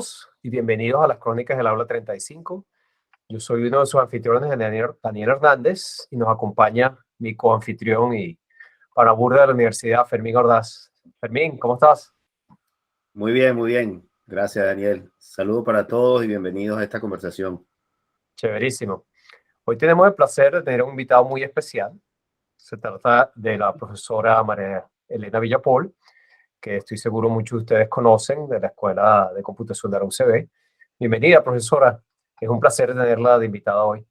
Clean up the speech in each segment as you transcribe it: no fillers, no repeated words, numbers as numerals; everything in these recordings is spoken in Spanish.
todos y bienvenidos a las Crónicas del Aula 35. Yo soy uno de sus anfitriones, Daniel Hernández, y nos acompaña mi coanfitrión y paraburda de la Universidad, Fermín Ordaz. Fermín, ¿cómo estás? Muy bien, muy bien. Gracias, Daniel. Saludos para todos y bienvenidos a esta conversación. Chéverísimo. Hoy tenemos el placer de tener un invitado muy especial. Se trata de la profesora María Elena Villapol, que estoy seguro muchos de ustedes conocen de la Escuela de Computación de la UCB. Bienvenida, profesora. Es un placer tenerla de invitada hoy.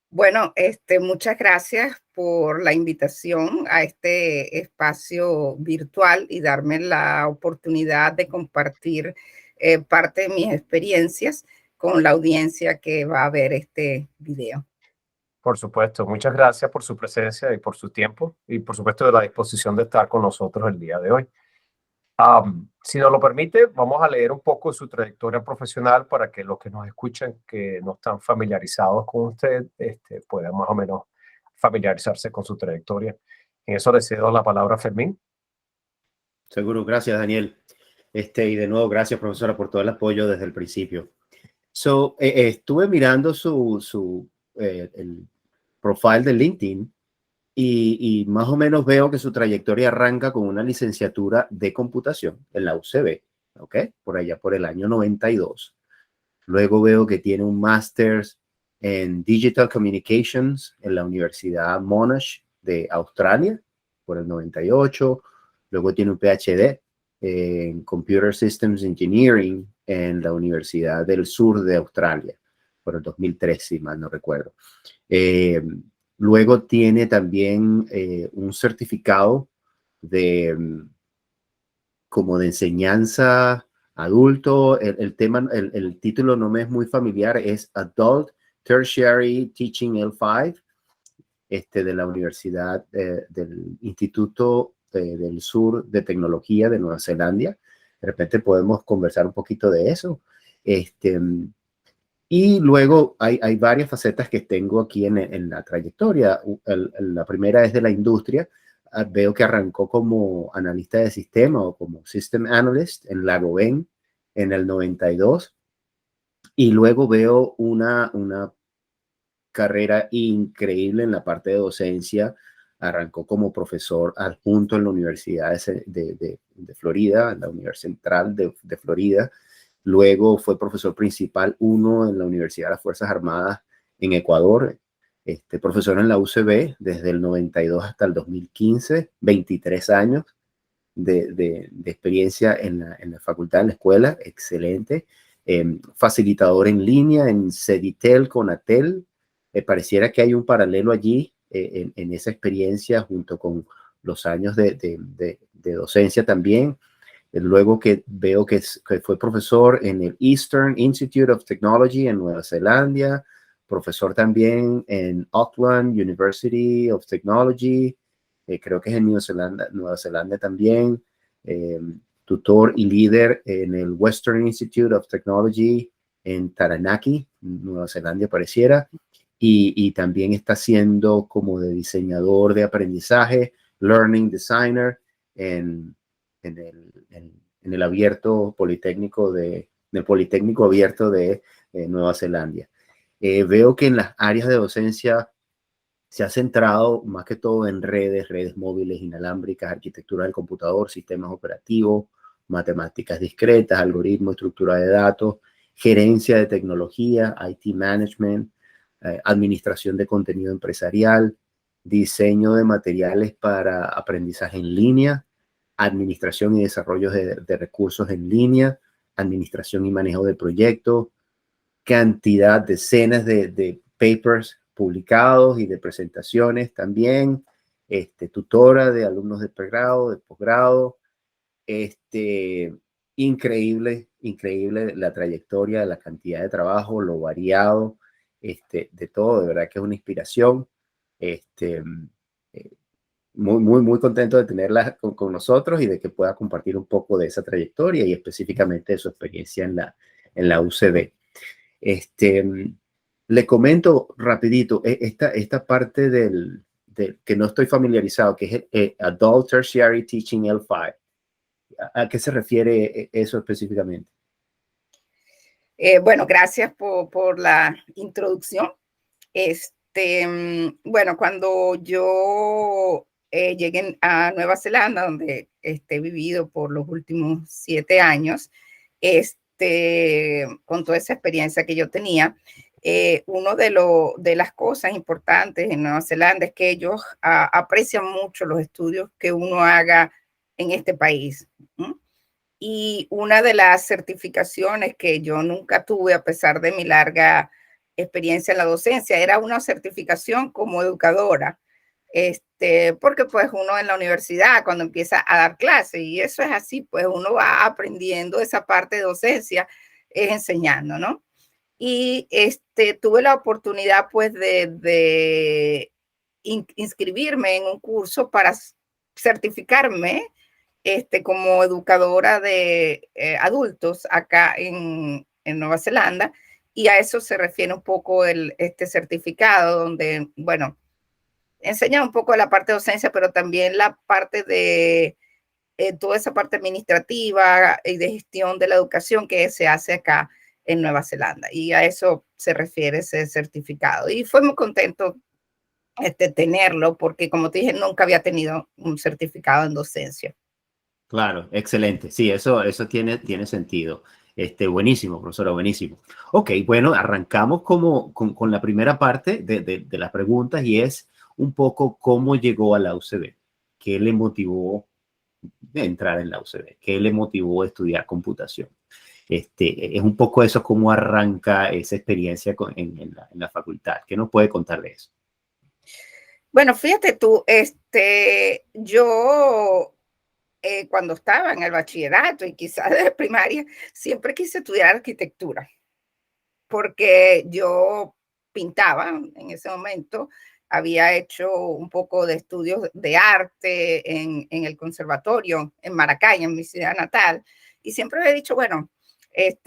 Bueno, muchas gracias por la invitación a este espacio virtual y darme la oportunidad de compartir parte de mis experiencias con la audiencia que va a ver este video. Por supuesto, muchas gracias por su presencia y por su tiempo y por supuesto de la disposición de estar con nosotros el día de hoy. Si nos lo permite, vamos a leer un poco de su trayectoria profesional para que los que nos escuchan, que no están familiarizados con usted, puedan más o menos familiarizarse con su trayectoria. En eso le cedo la palabra a Fermín. Seguro, gracias, Daniel. Y de nuevo, gracias, profesora, por todo el apoyo desde el principio. Estuve mirando el profile de LinkedIn y más o menos veo que su trayectoria arranca con una licenciatura de computación en la UCB, ¿ok? Por allá por el año 92. Luego veo que tiene un máster en Digital Communications en la Universidad Monash de Australia por el 98. Luego tiene un PhD en Computer Systems Engineering en la Universidad del Sur de Australia por el 2003, si mal no recuerdo. Luego tiene también un certificado como de enseñanza adulto. El título no me es muy familiar, es Adult Tertiary Teaching L5, de la Universidad del Instituto del Sur de Tecnología de Nueva Zelanda. De repente podemos conversar un poquito de eso. Y luego hay varias facetas que tengo aquí en la trayectoria. La primera es de la industria. Veo que arrancó como analista de sistema o como System Analyst en Lagoven en el 92. Y luego veo una carrera increíble en la parte de docencia. Arrancó como profesor adjunto en la Universidad de Florida, en la Universidad Central de Florida. Luego fue profesor principal 1 en la Universidad de las Fuerzas Armadas en Ecuador. Profesor en la UCB desde el 92 hasta el 2015, 23 años de experiencia en la facultad, en la escuela, excelente. Facilitador en línea en Ceditel con Atel. Pareciera que hay un paralelo allí en esa experiencia junto con los años de docencia también. Luego que veo que fue profesor en el Eastern Institute of Technology en Nueva Zelanda, profesor también en Auckland University of Technology, creo que es en Nueva Zelanda también, tutor y líder en el Western Institute of Technology en Taranaki, Nueva Zelanda pareciera, y también está siendo como de diseñador de aprendizaje, learning designer en el abierto politécnico del Politécnico Abierto de Nueva Zelanda. Veo que en las áreas de docencia se ha centrado más que todo en redes móviles inalámbricas, arquitectura del computador, sistemas operativos, matemáticas discretas, algoritmos, estructura de datos, gerencia de tecnología, IT management, administración de contenido empresarial, diseño de materiales para aprendizaje en línea, administración y desarrollo de recursos en línea, administración y manejo de proyectos, cantidad, decenas de papers publicados y de presentaciones también, tutora de alumnos de pregrado, de posgrado, increíble la trayectoria, la cantidad de trabajo, lo variado, de todo, de verdad que es una inspiración, muy contento de tenerla con nosotros y de que pueda compartir un poco de esa trayectoria y específicamente de su experiencia en la UCB. Le comento rapidito, esta parte que no estoy familiarizado, que es el Adult Tertiary Teaching L5. ¿A qué se refiere eso específicamente? Bueno, gracias por la introducción. Bueno, cuando yo llegué a Nueva Zelanda, donde he vivido por los últimos 7 años, con toda esa experiencia que yo tenía, uno de las cosas importantes en Nueva Zelanda es que ellos aprecian mucho los estudios que uno haga en este país. ¿Mm? Y una de las certificaciones que yo nunca tuve, a pesar de mi larga experiencia en la docencia, era una certificación como educadora. Porque pues uno en la universidad cuando empieza a dar clases, y eso es así, pues uno va aprendiendo esa parte de docencia, es enseñando, ¿no? Y tuve la oportunidad pues de inscribirme en un curso para certificarme como educadora de adultos acá en Nueva Zelanda, y a eso se refiere un poco este certificado, donde, bueno, enseña un poco la parte de docencia, pero también la parte de toda esa parte administrativa y de gestión de la educación que se hace acá en Nueva Zelanda. Y a eso se refiere ese certificado. Y fue muy contento tenerlo, porque como te dije, nunca había tenido un certificado en docencia. Claro, excelente. Sí, eso tiene sentido. Buenísimo, profesora, buenísimo. Ok, bueno, arrancamos con la primera parte de las preguntas y es un poco cómo llegó a la UCB, qué le motivó a entrar en la UCB, qué le motivó a estudiar computación. Es un poco eso, cómo arranca esa experiencia en la facultad. ¿Qué nos puede contar de eso? Bueno, fíjate tú, yo cuando estaba en el bachillerato y quizás de primaria, siempre quise estudiar arquitectura, porque yo pintaba en ese momento, había hecho un poco de estudios de arte en el conservatorio en Maracay, en mi ciudad natal, y siempre había dicho, bueno,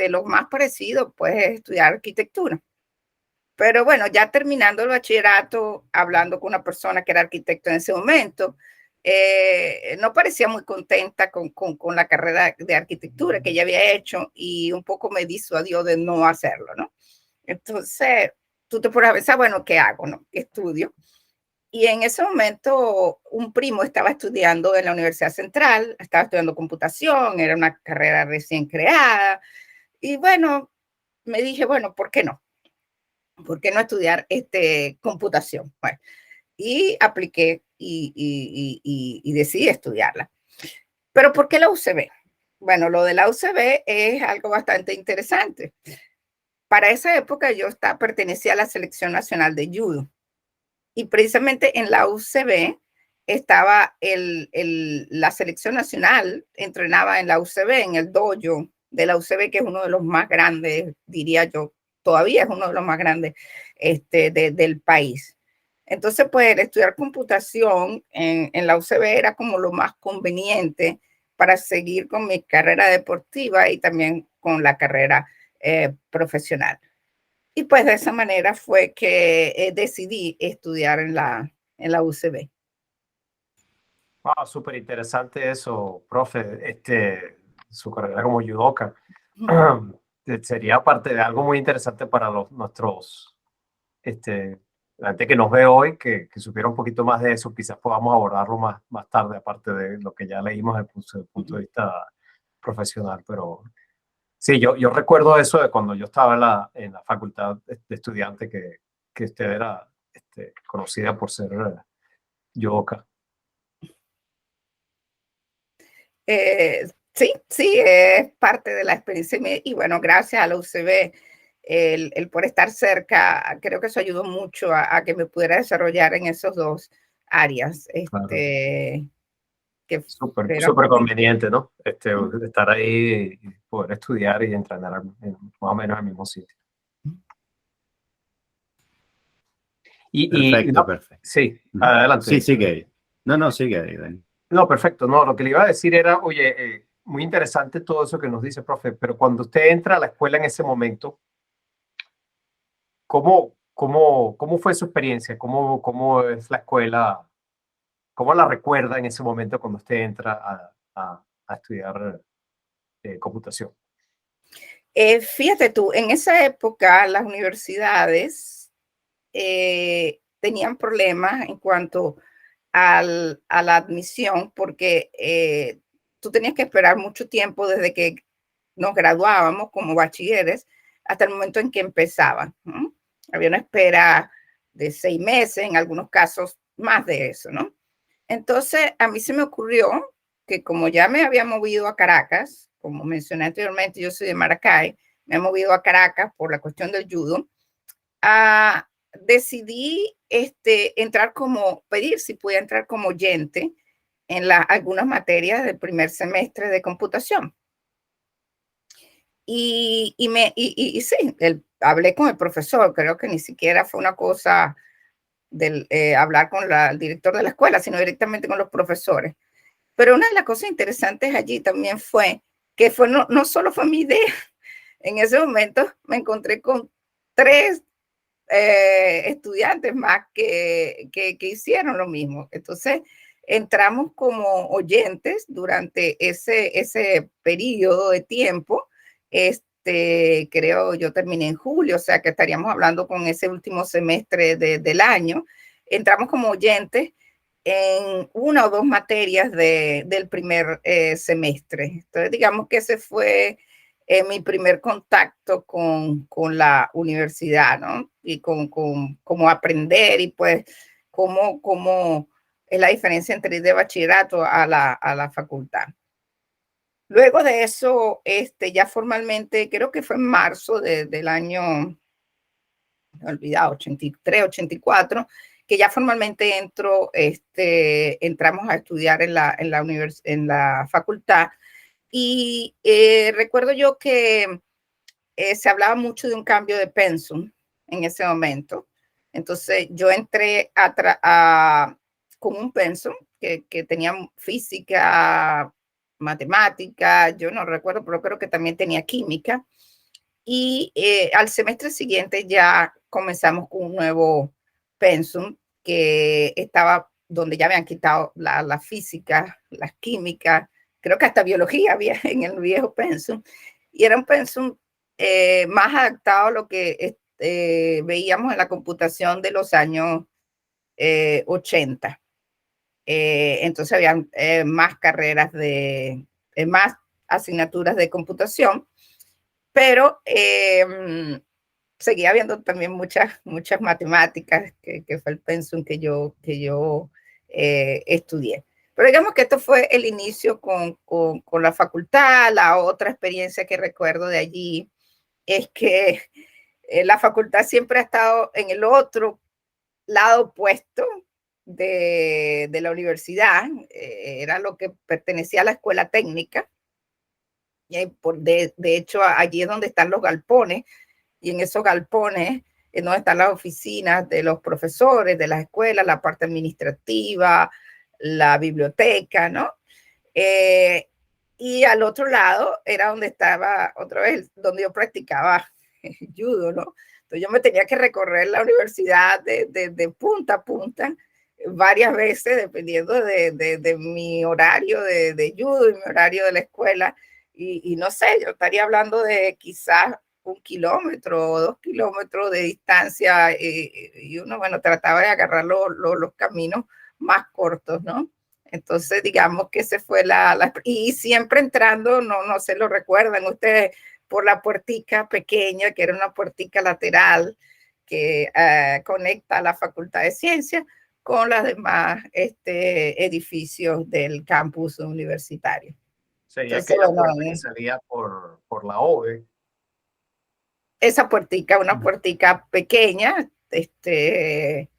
lo más parecido pues es estudiar arquitectura. Pero bueno, ya terminando el bachillerato, hablando con una persona que era arquitecto en ese momento, no parecía muy contenta con la carrera de arquitectura que ella había hecho, y un poco me disuadió de no hacerlo, ¿no? Entonces, tú te pones a pensar, bueno, ¿qué hago, no? ¿Qué estudio? Y en ese momento, un primo estaba estudiando en la Universidad Central, estaba estudiando computación, era una carrera recién creada, y bueno, me dije, bueno, ¿por qué no? ¿Por qué no estudiar computación? Bueno, y apliqué y decidí estudiarla. Pero ¿por qué la UCB? Bueno, lo de la UCB es algo bastante interesante. Para esa época yo pertenecía a la Selección Nacional de Judo, y precisamente en la UCB estaba la Selección Nacional, entrenaba en la UCB, en el dojo de la UCB, que es uno de los más grandes, diría yo, todavía es uno de los más grandes del país. Entonces, pues el estudiar computación en la UCB era como lo más conveniente para seguir con mi carrera deportiva y también con la carrera profesional. Y pues de esa manera fue que decidí estudiar en la UCB. Wow, súper interesante eso, profe. Su carrera como judoka. Sería parte de algo muy interesante para nuestros, la gente que nos ve hoy, que supiera un poquito más de eso. Quizás podamos abordarlo más tarde, aparte de lo que ya leímos desde el punto de vista profesional. Pero sí, yo recuerdo eso de cuando yo estaba en la facultad de estudiante, que usted era conocida por ser judoka. Sí, sí, es parte de la experiencia. Y bueno, gracias a la UCB, el por estar cerca, creo que eso ayudó mucho a que me pudiera desarrollar en esos dos áreas. Claro. Que Súper, era súper muy... conveniente, ¿no? Estar ahí y poder estudiar y entrenar más o menos en el mismo sitio. Perfecto, No, perfecto. sí, Sí, adelante. sigue. No, sigue ahí, Dani. No, perfecto. No, lo que le iba a decir era, oye, muy interesante todo eso que nos dice, profe, pero cuando usted entra a la escuela en ese momento, ¿cómo fue su experiencia? ¿Cómo es la escuela? ¿Cómo la recuerda en ese momento cuando usted entra a estudiar computación? Fíjate tú, en esa época las universidades tenían problemas en cuanto a la admisión, porque tú tenías que esperar mucho tiempo desde que nos graduábamos como bachilleres hasta el momento en que empezaban, ¿no? Había una espera de 6 meses, en algunos casos más de eso, ¿no? Entonces, a mí se me ocurrió que como ya me había movido a Caracas, como mencioné anteriormente, yo soy de Maracay, me he movido a Caracas por la cuestión del judo, decidí entrar pedir si podía entrar como oyente en algunas materias del primer semestre de computación. Y sí, hablé con el profesor, creo que ni siquiera fue una cosa del hablar con el director de la escuela, sino directamente con los profesores. Pero una de las cosas interesantes allí también fue que no solo fue mi idea, en ese momento me encontré con 3 estudiantes más que hicieron lo mismo. Entonces, entramos como oyentes durante ese periodo de tiempo. Creo yo terminé en julio, o sea que estaríamos hablando con ese último semestre del año. Entramos como oyentes en 1 o 2 materias del primer semestre. Entonces, digamos que ese fue mi primer contacto con la universidad, ¿no? Y con cómo aprender y pues cómo es la diferencia entre ir de bachillerato a la facultad. Luego de eso, ya formalmente, creo que fue en marzo del año, no he olvidado, 83, 84, que ya formalmente entramos a estudiar en la facultad. Y recuerdo yo que se hablaba mucho de un cambio de pensum en ese momento. Entonces yo entré con un pensum que tenía física, matemática, yo no recuerdo, pero creo que también tenía química. Y al semestre siguiente ya comenzamos con un nuevo pensum que estaba donde ya habían quitado la física, las químicas, creo que hasta biología había en el viejo pensum. Y era un pensum más adaptado a lo que veíamos en la computación de los años 80. Entonces habían más carreras más asignaturas de computación, pero seguía habiendo también muchas matemáticas, que fue el pensum que yo estudié. Pero digamos que esto fue el inicio con la facultad. La otra experiencia que recuerdo de allí es que la facultad siempre ha estado en el otro lado opuesto de la universidad. Era lo que pertenecía a la escuela técnica. Y de hecho, allí es donde están los galpones, y en esos galpones es donde están las oficinas de los profesores de las escuelas, la parte administrativa, la biblioteca, ¿no? Y al otro lado era donde estaba, otra vez, donde yo practicaba judo, ¿no? Entonces yo me tenía que recorrer la universidad de punta a punta varias veces, dependiendo de mi horario de judo y mi horario de la escuela. Y no sé, yo estaría hablando de quizás 1 kilómetro o 2 kilómetros de distancia, y uno, bueno, trataba de agarrar los caminos más cortos, ¿no? Entonces, digamos que ese fue y siempre entrando, no se lo recuerdan ustedes, por la puertica pequeña, que era una puertica lateral que conecta a la Facultad de Ciencias con los demás edificios del campus universitario. Sería Entonces, aquella bueno, puerta que salía por la OVE. esa puertica, una puertica pequeña, el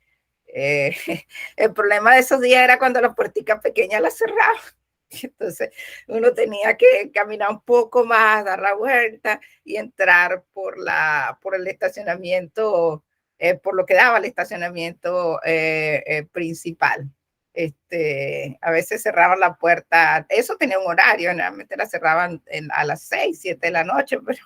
problema de esos días era cuando las puerticas pequeñas las cerraban. Entonces uno tenía que caminar un poco más, dar la vuelta y entrar por el estacionamiento, por lo que daba el estacionamiento principal. A veces cerraban la puerta, eso tenía un horario, generalmente la cerraban a las 6, 7 de la noche, pero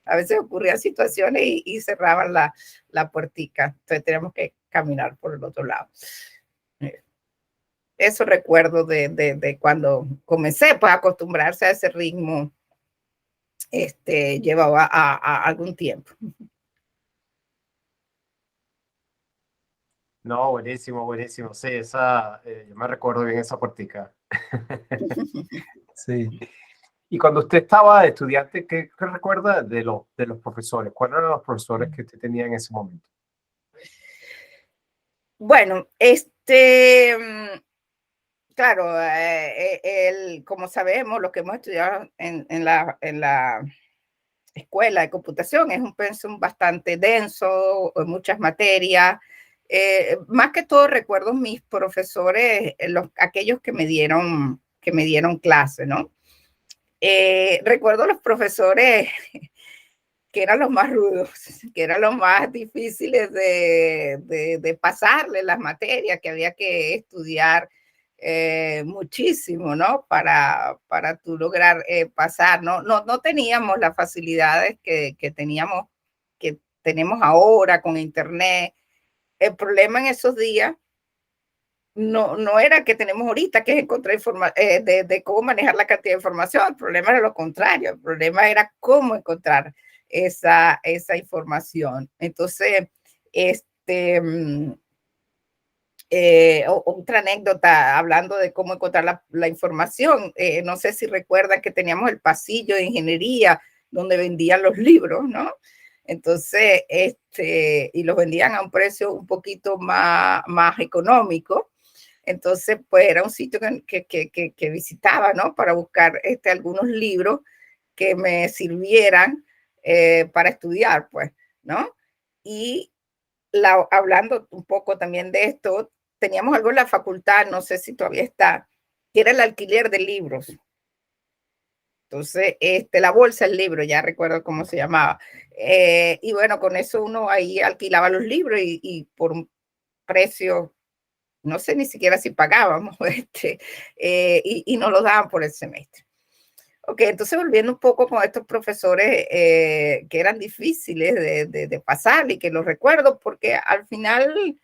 a veces ocurrían situaciones y cerraban la puertica. Entonces teníamos que caminar por el otro lado. Eso recuerdo de cuando comencé, pues, a acostumbrarse a ese ritmo, llevaba a algún tiempo. No, buenísimo, buenísimo. Sí, esa, yo me recuerdo bien esa práctica. Sí. Y cuando usted estaba de estudiante, ¿qué recuerda de los profesores? ¿Cuáles eran los profesores que usted tenía en ese momento? Bueno, claro, como sabemos, lo que hemos estudiado en la escuela de computación es un pensum bastante denso, muchas materias. Más que todo recuerdo mis profesores, aquellos que me dieron clase, ¿no? Recuerdo los profesores que eran los más rudos, que eran los más difíciles de pasarle las materias, que había que estudiar muchísimo, ¿no? Para tú lograr pasar, ¿no? No teníamos las facilidades que tenemos ahora con Internet. El problema en esos días no era que tenemos ahorita, que es encontrar de cómo manejar la cantidad de información. El problema era lo contrario. El problema era cómo encontrar esa información. Entonces, otra anécdota hablando de cómo encontrar la información. No sé si recuerdan que teníamos el pasillo de ingeniería donde vendían los libros, ¿no? Entonces, y los vendían a un precio un poquito más económico. Entonces, pues era un sitio que visitaba, ¿no? Para buscar algunos libros que me sirvieran para estudiar, pues, ¿no? Y hablando un poco también de esto, teníamos algo en la facultad, no sé si todavía está, que era el alquiler de libros. Entonces, la bolsa del libro, ya recuerdo cómo se llamaba. Y bueno, con eso uno ahí alquilaba los libros y por un precio, no sé ni siquiera si pagábamos, y nos lo daban por el semestre. Ok, entonces volviendo un poco con estos profesores que eran difíciles de pasar y que los recuerdo porque al final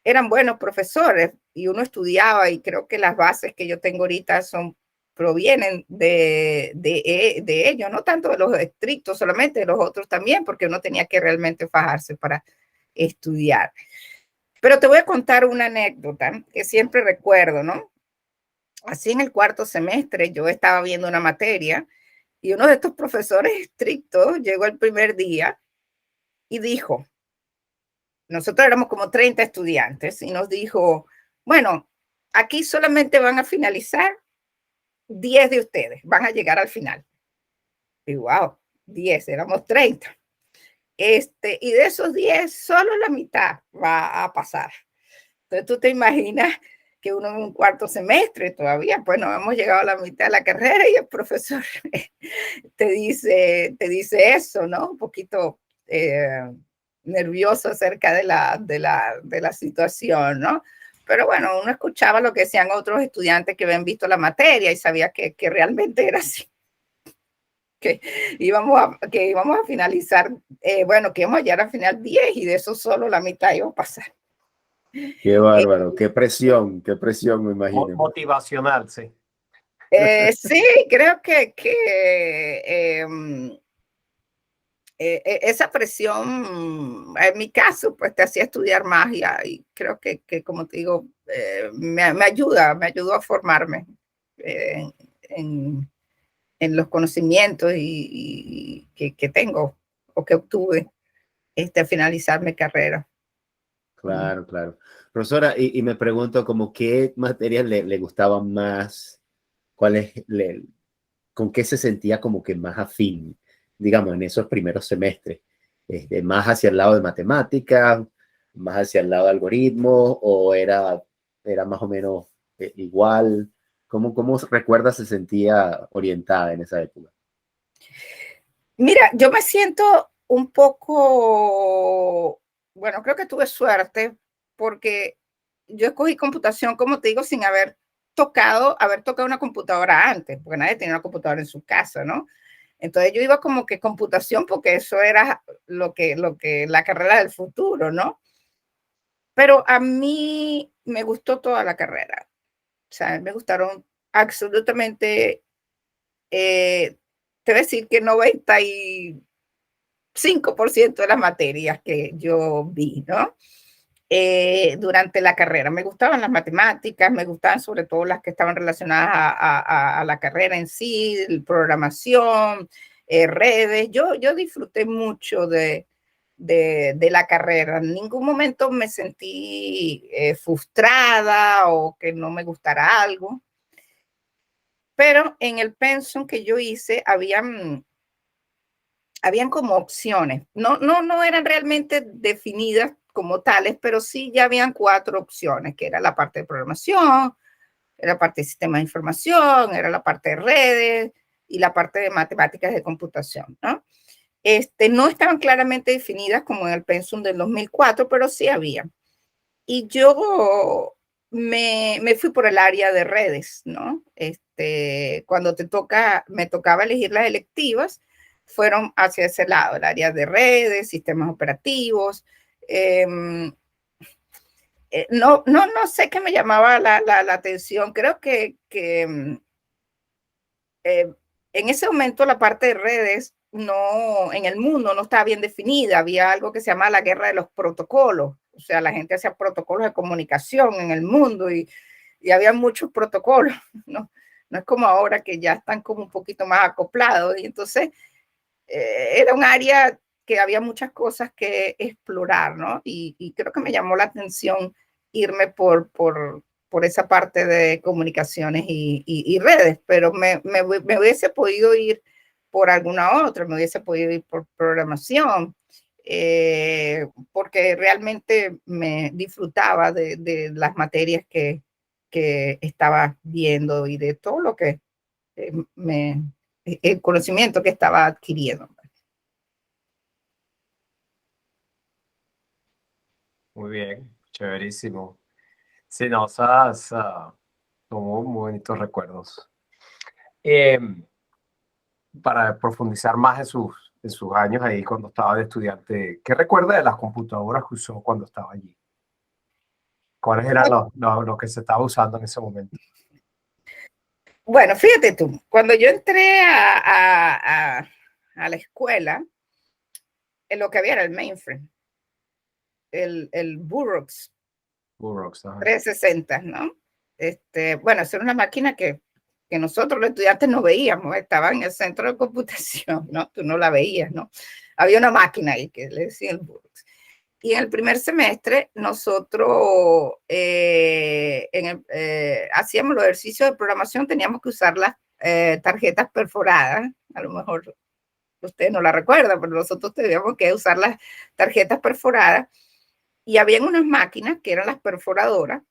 eran buenos profesores y uno estudiaba y creo que las bases que yo tengo ahorita provienen de ellos, no tanto de los estrictos solamente, de los otros también, porque uno tenía que realmente fajarse para estudiar. Pero te voy a contar una anécdota que siempre recuerdo, ¿no? Así en el cuarto semestre yo estaba viendo una materia y uno de estos profesores estrictos llegó el primer día y dijo, nosotros éramos como 30 estudiantes y nos dijo, bueno, aquí solamente van a finalizar 10 de ustedes, van a llegar al final. Y wow, 10, éramos 30. Y de esos 10, solo la mitad va a pasar. Entonces tú te imaginas que uno en un cuarto semestre todavía, pues no hemos llegado a la mitad de la carrera y el profesor te dice eso, ¿no? Un poquito nervioso acerca de la situación, ¿no? Pero bueno, uno escuchaba lo que decían otros estudiantes que habían visto la materia y sabía que realmente era así. Que íbamos a finalizar, bueno, que íbamos a llegar al final 10 y de eso solo la mitad iba a pasar. Qué bárbaro, qué presión, me imagino. Motivacional, sí. Sí, creo que esa presión, en mi caso, pues te hacía estudiar más y creo que como te digo, me ayudó a formarme en, en los conocimientos y que tengo o que obtuve al finalizar mi carrera. Claro, claro. Profesora, y me pregunto como qué materias le gustaban más, cuáles con qué se sentía como que más afín, digamos, en esos primeros semestres, más hacia el lado de matemáticas, más hacia el lado de algoritmos, o era más o menos igual. ¿Cómo recuerda se sentía orientada en esa época? Mira, yo me siento un poco, bueno, creo que tuve suerte porque yo escogí computación, como te digo, sin haber tocado una computadora antes, porque nadie tenía una computadora en su casa, ¿no? Entonces yo iba como que computación porque eso era lo que la carrera del futuro, ¿no? Pero a mí me gustó toda la carrera. sea, me gustaron absolutamente, te voy a decir que 95% de las materias que yo vi, ¿no? Durante la carrera. Me gustaban las matemáticas, me gustaban sobre todo las que estaban relacionadas a la carrera en sí, programación, redes. Yo disfruté mucho de la carrera. En ningún momento me sentí frustrada o que no me gustara algo. Pero en el pensum que yo hice habían como opciones. No eran realmente definidas como tales, pero sí ya habían 4 opciones, que era la parte de programación, era la parte de sistemas de información, era la parte de redes y la parte de matemáticas de computación, ¿no? No estaban claramente definidas como en el pensum del 2004, pero sí había. Y yo me fui por el área de redes, ¿no? Cuando me tocaba elegir las electivas, fueron hacia ese lado, el área de redes, sistemas operativos. No sé qué me llamaba la atención. Creo que en ese momento la parte de redes en el mundo no estaba bien definida. Había algo que se llama la guerra de los protocolos. O sea, la gente hacía protocolos de comunicación en el mundo y había muchos protocolos, ¿no? No es como ahora que ya están como un poquito más acoplados. Y entonces era un área que había muchas cosas que explorar, ¿no? Y creo que me llamó la atención irme por esa parte de comunicaciones y redes, pero me hubiese podido ir por alguna otra, me hubiese podido ir por programación, porque realmente me disfrutaba de las materias que estaba viendo y de todo lo que el conocimiento que estaba adquiriendo. Muy bien, chéverísimo. Sí, no, son muy bonitos recuerdos. Eh, para profundizar más en sus años ahí cuando estaba de estudiante, ¿qué recuerda de las computadoras que usó cuando estaba allí? ¿Cuáles eran lo que se estaba usando en ese momento? Bueno, fíjate tú, cuando yo entré a la escuela, lo que había era el mainframe, el Burroughs Burroughs, 360, ¿no? Bueno, esa era una máquina que nosotros los estudiantes no veíamos, estaba en el centro de computación, ¿no? Tú no la veías, ¿no? Había una máquina ahí que le decían el Burroughs. Y en el primer semestre nosotros hacíamos los ejercicios de programación, teníamos que usar las tarjetas perforadas, a lo mejor usted no la recuerda, pero nosotros teníamos que usar las tarjetas perforadas y habían unas máquinas que eran las perforadoras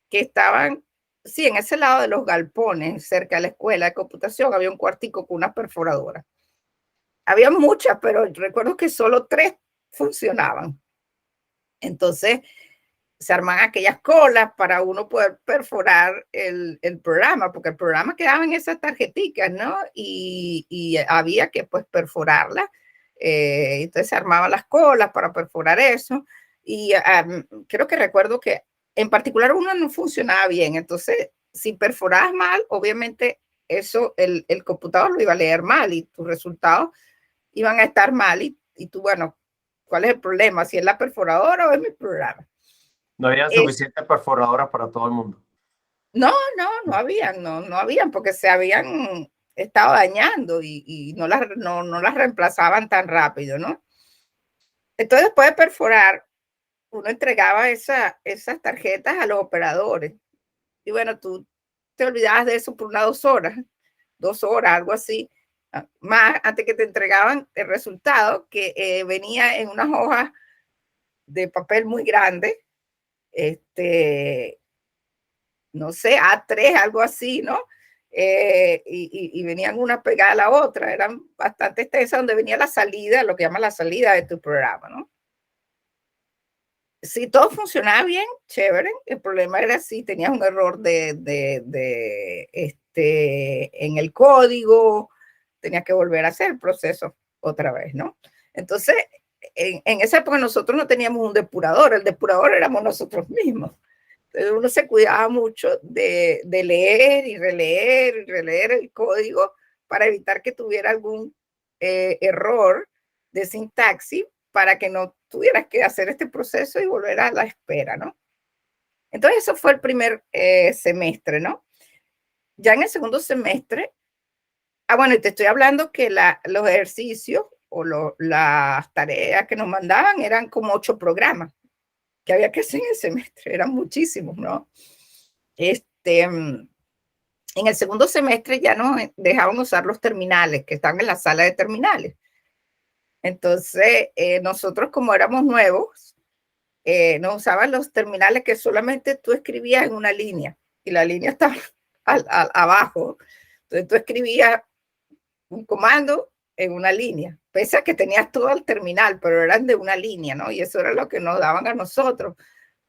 que estaban, sí, en ese lado de los galpones, cerca de la escuela de computación, había un cuartico con una perforadora. Había muchas, pero recuerdo que solo 3 funcionaban. Entonces, se arman aquellas colas para uno poder perforar el programa, porque el programa quedaba en esas tarjeticas, ¿no? Y había que, pues, perforarla. Entonces, se armaban las colas para perforar eso. Y creo que recuerdo que, en particular, uno no funcionaba bien. Entonces, si perforabas mal, obviamente, eso, el computador lo iba a leer mal y tus resultados iban a estar mal. Y tú, bueno, ¿cuál es el problema? ¿Si es la perforadora o es mi programa? no había suficientes perforadoras para todo el mundo. No habían, porque se habían estado dañando y no las reemplazaban tan rápido, ¿no? Entonces, después de perforar, uno entregaba esas tarjetas a los operadores. Y bueno, tú te olvidabas de eso por unas 2 horas, algo así, más antes que te entregaban el resultado, que venía en unas hojas de papel muy grandes, no sé, A3, algo así, ¿no? Y venían una pegada a la otra, eran bastante extensas, donde venía la salida, lo que llama la salida de tu programa, ¿no? Si todo funcionaba bien, chévere. El problema era si tenías un error en el código, tenías que volver a hacer el proceso otra vez, ¿no? Entonces, en esa época nosotros no teníamos un depurador, el depurador éramos nosotros mismos. uno se cuidaba mucho de leer y releer el código para evitar que tuviera algún error de sintaxis, para que no tuvieras que hacer este proceso y volver a la espera, ¿no? Entonces eso fue el primer semestre, ¿no? Ya en el segundo semestre, bueno, y te estoy hablando que los ejercicios o las tareas que nos mandaban eran como 8 programas que había que hacer en el semestre, eran muchísimos, ¿no? En el segundo semestre ya nos dejaban usar los terminales que están en la sala de terminales. Entonces, nosotros como éramos nuevos, nos usaban los terminales que solamente tú escribías en una línea y la línea estaba abajo. Entonces tú escribías un comando en una línea, pese a que tenías todo el terminal, pero eran de una línea, ¿no? Y eso era lo que nos daban a nosotros.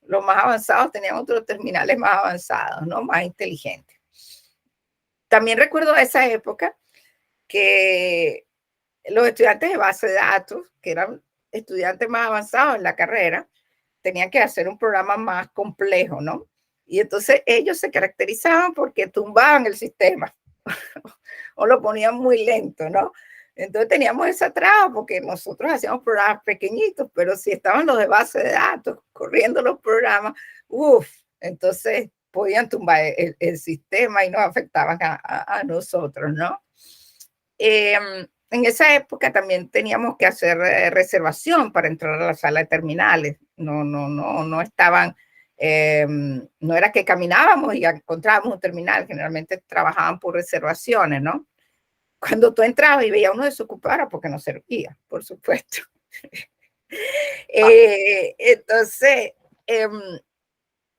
Los más avanzados tenían otros terminales más avanzados, ¿no? Más inteligentes. También recuerdo esa época que los estudiantes de base de datos, que eran estudiantes más avanzados en la carrera, tenían que hacer un programa más complejo, ¿no? Y entonces ellos se caracterizaban porque tumbaban el sistema o lo ponían muy lento, ¿no? Entonces teníamos esa traba porque nosotros hacíamos programas pequeñitos, pero si estaban los de base de datos corriendo los programas, entonces podían tumbar el sistema y nos afectaban a nosotros, ¿no? En esa época también teníamos que hacer reservación para entrar a la sala de terminales. No estaban, no era que caminábamos y encontrábamos un terminal, generalmente trabajaban por reservaciones, ¿no? Cuando tú entrabas y veías uno desocupado era porque no servía, por supuesto. Entonces,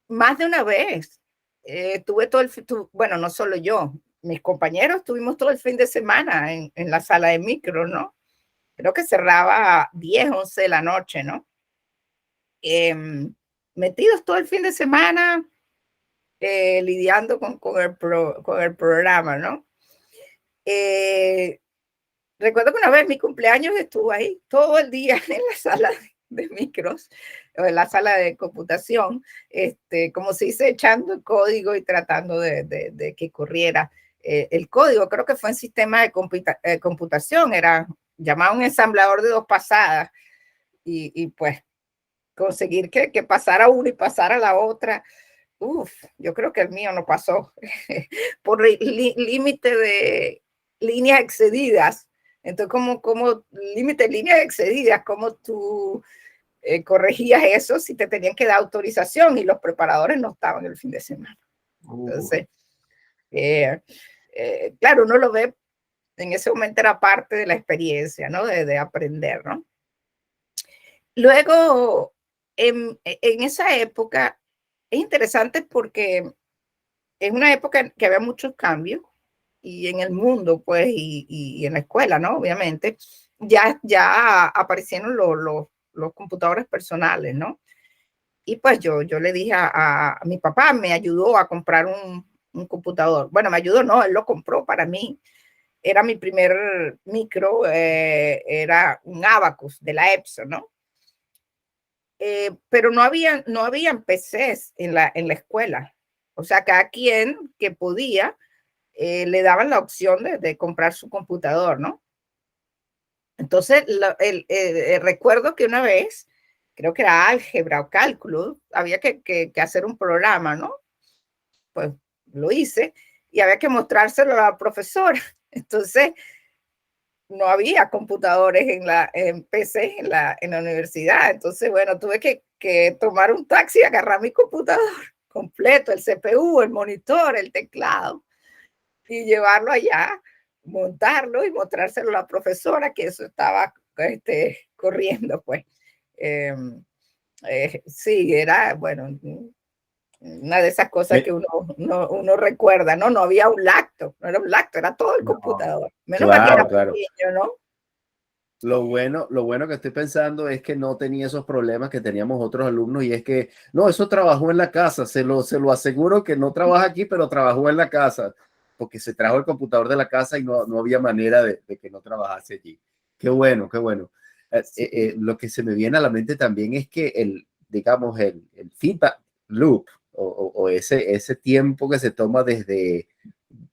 más de una vez tuve todo bueno, no solo yo, mis compañeros tuvimos todo el fin de semana en la sala de micro, ¿no? Creo que cerraba a 10, 11 de la noche, ¿no? Metidos todo el fin de semana lidiando con el programa, ¿no? Recuerdo que una vez mi cumpleaños estuvo ahí todo el día en la sala de micros, o en la sala de computación, como se dice, echando el código y tratando de que corriera el código. Creo que fue en sistema de computación, era llamado un ensamblador de 2 pasadas, y pues conseguir que pasara una y pasara la otra. Yo creo que el mío no pasó por límite de líneas excedidas. Entonces, como límite de líneas excedidas, ¿cómo tú corregías eso si te tenían que dar autorización y los preparadores no estaban el fin de semana? Entonces, claro, uno lo ve, en ese momento era parte de la experiencia, ¿no? De aprender, ¿no? Luego, en esa época, es interesante porque es una época que había muchos cambios, y en el mundo, pues, y en la escuela, ¿no? Obviamente, ya aparecieron los computadores personales, ¿no? Y pues yo le dije a mi papá, me ayudó a comprar un computador. Bueno, me ayudó, no, él lo compró para mí. Era mi primer micro, era un Abacus de la Epson, ¿no? Pero no habían PCs en la escuela. O sea, cada quien que podía le daban la opción de comprar su computador, ¿no? Entonces, recuerdo que una vez, creo que era álgebra o cálculo, había que hacer un programa, ¿no? Pues lo hice y había que mostrárselo a la profesora. Entonces, no había computadores en PC en la universidad. Entonces, bueno, tuve que tomar un taxi y agarrar mi computador completo, el CPU, el monitor, el teclado, y llevarlo allá, montarlo y mostrárselo a la profesora, que eso estaba corriendo, pues. Sí, era, bueno, una de esas cosas que uno recuerda, ¿no? No había un lacto, no era un lacto, era todo el computador. Menos mal que era pequeño, ¿no? Lo bueno que estoy pensando es que no tenía esos problemas que teníamos otros alumnos, y es que, no, eso trabajó en la casa, se lo aseguro que no trabaja aquí, pero trabajó en la casa, porque se trajo el computador de la casa y no había manera de que no trabajase allí. Qué bueno, qué bueno. Lo que se me viene a la mente también es que digamos, el feedback loop, o ese tiempo que se toma desde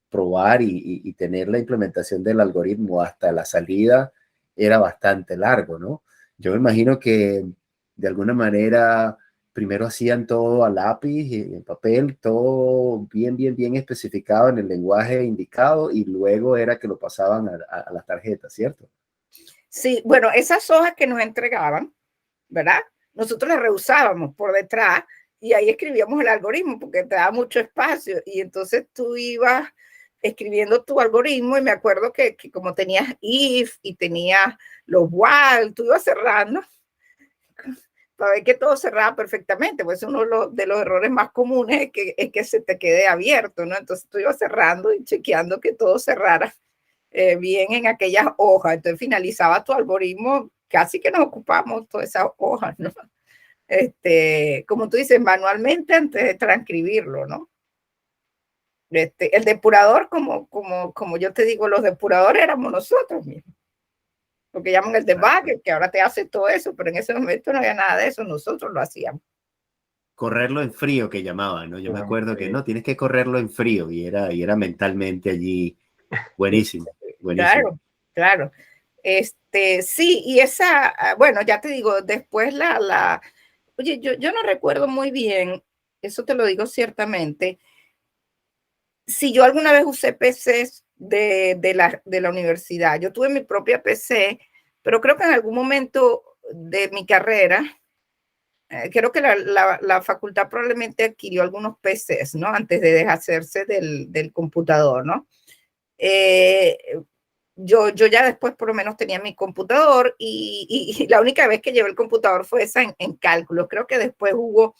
probar y tener la implementación del algoritmo hasta la salida era bastante largo, ¿no? Yo me imagino que de alguna manera primero hacían todo a lápiz y en papel, todo bien especificado en el lenguaje indicado y luego era que lo pasaban a las tarjetas, ¿cierto? Sí, bueno, esas hojas que nos entregaban, ¿verdad? Nosotros las rehusábamos por detrás y ahí escribíamos el algoritmo porque te daba mucho espacio y entonces tú ibas escribiendo tu algoritmo y me acuerdo que como tenías if y tenías los while, tú ibas cerrando para ver que todo cerraba perfectamente, pues uno de los errores más comunes es que se te quede abierto, ¿no? Entonces tú ibas cerrando y chequeando que todo cerrara bien en aquellas hojas. Entonces finalizaba tu algoritmo, casi que nos ocupamos todas esas hojas, ¿no? Como tú dices, manualmente antes de transcribirlo, ¿no? El depurador, como yo te digo, los depuradores éramos nosotros mismos. Lo que llaman el debugger, que ahora te hace todo eso, pero en ese momento no había nada de eso, nosotros lo hacíamos. Correrlo en frío que llamaban, ¿no? Yo me acuerdo que no, tienes que correrlo en frío y era mentalmente allí buenísimo, buenísimo. Claro. Sí, y esa, bueno, ya te digo, después oye, yo no recuerdo muy bien, eso te lo digo ciertamente, si yo alguna vez usé PCs de la universidad. Yo tuve mi propia PC, pero creo que en algún momento de mi carrera, creo que la facultad probablemente adquirió algunos PCs, ¿no? Antes de deshacerse del computador, ¿no? Yo ya después por lo menos tenía mi computador y la única vez que llevé el computador fue esa en cálculo. Creo que después hubo,